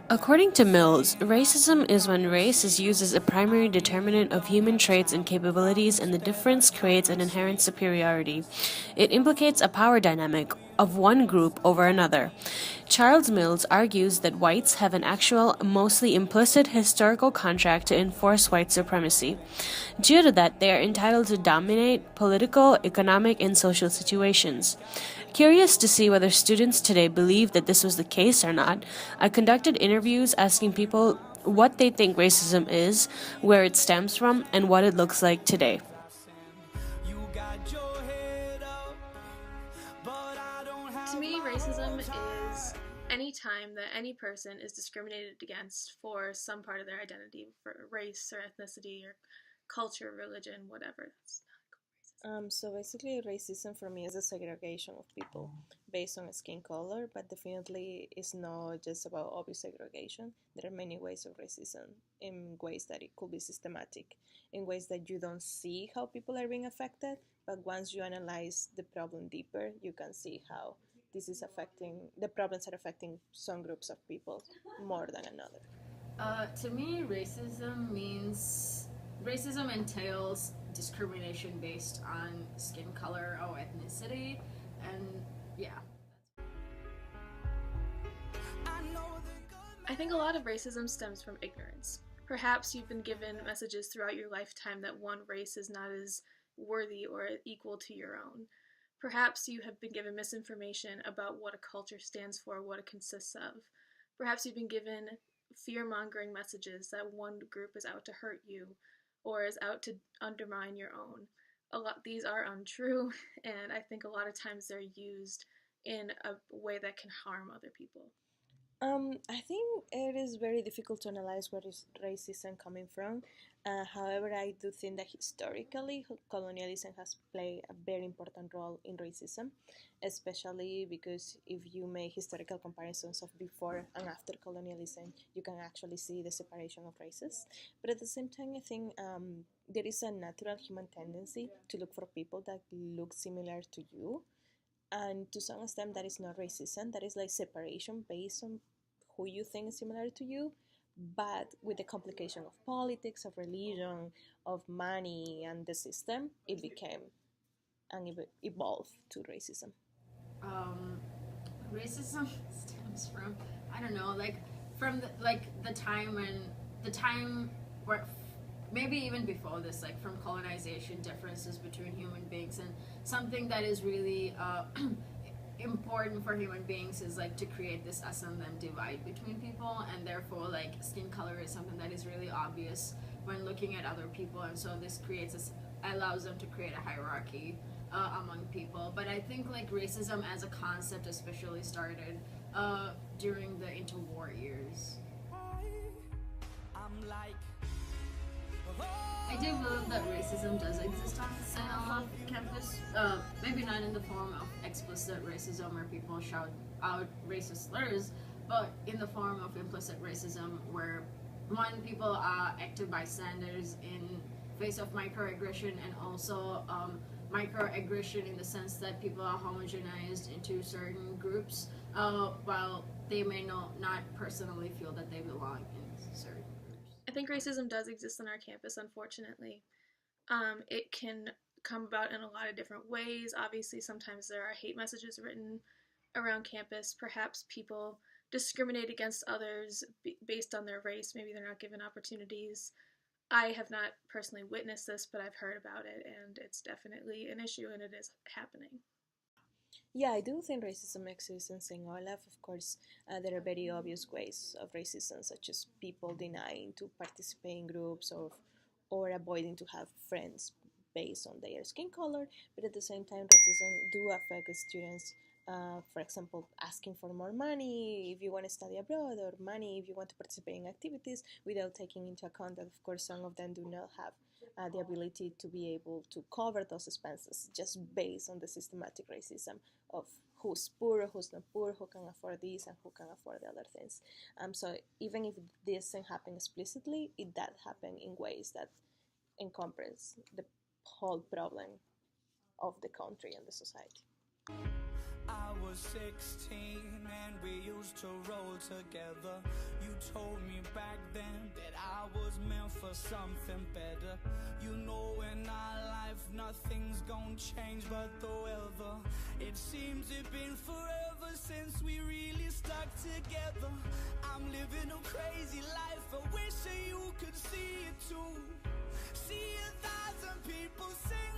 According to Mills, racism is when race is used as a primary determinant of human traits and capabilities, and the difference creates an inherent superiority. It implicates a power dynamic of one group over another. Charles Mills argues that whites have an actual, mostly implicit historical contract to enforce white supremacy. Due to that, they are entitled to dominate political, economic, and social situations. Curious to see whether students today believe that this was the case or not, I conducted interviews asking people what they think racism is, where it stems from, and what it looks like today. To me, racism is any time that any person is discriminated against for some part of their identity, for race or ethnicity or culture, religion, whatever. So basically, racism for me is a segregation of people based on skin color, but definitely it's not just about obvious segregation. There are many ways of racism, in ways that it could be systematic, in ways that you don't see how people are being affected, but once you analyze the problem deeper, you can see how this is affecting the problems are affecting some groups of people more than another. To me, racism entails discrimination based on skin color or ethnicity, and yeah. I think a lot of racism stems from ignorance. Perhaps you've been given messages throughout your lifetime that one race is not as worthy or equal to your own. Perhaps you have been given misinformation about what a culture stands for, what it consists of. Perhaps you've been given fear mongering messages that one group is out to hurt you or is out to undermine your own. These are untrue, and I think a lot of times they're used in a way that can harm other people. I think it is very difficult to analyze where is racism coming from. However, I do think that historically colonialism has played a very important role in racism, especially because if you make historical comparisons of before and after colonialism, you can actually see the separation of races. But at the same time, I think there is a natural human tendency to look for people that look similar to you, and to some extent that is not racism, that is like separation based on who you think is similar to you, but with the complication of politics, of religion, of money and the system, it became and evolved to racism. Um, Racism stems from, I don't know, like from the time when the time where maybe even before this, like from colonization, differences between human beings, and something that is really important for human beings is like to create this us and them divide between people, and therefore like skin color is something that is really obvious when looking at other people, and so this allows them to create a hierarchy among people. But I think like racism as a concept especially started during the interwar years. I do believe that racism does exist on campus. Maybe not in the form of explicit racism where people shout out racist slurs, but in the form of implicit racism where one, people are active bystanders in face of microaggression, and also microaggression in the sense that people are homogenized into certain groups, while they may not personally feel that they belong in certain groups. I think racism does exist on our campus, unfortunately. It can come about in a lot of different ways. Obviously, sometimes there are hate messages written around campus. Perhaps people discriminate against others based on their race. Maybe they're not given opportunities. I have not personally witnessed this, but I've heard about it, and it's definitely an issue, and it is happening. Yeah, I do think racism exists in St. Olaf. Of course, there are very obvious ways of racism, such as people denying to participate in groups or avoiding to have friends based on their skin color. But at the same time, racism do affect students. For example, asking for more money if you want to study abroad, or money if you want to participate in activities, without taking into account that, of course, some of them do not have the ability to be able to cover those expenses just based on the systematic racism of who's poor, who's not poor, who can afford this and who can afford the other things. So even if this doesn't happen explicitly, it does happen in ways that encompass the whole problem of the country and the society. was 16 and we used to roll together. You told me back then that I was meant for something better. You know in our life nothing's gonna change but the weather. It seems it's been forever since we really stuck together. I'm living a crazy life, I wish that you could see it too. See 1,000 people sing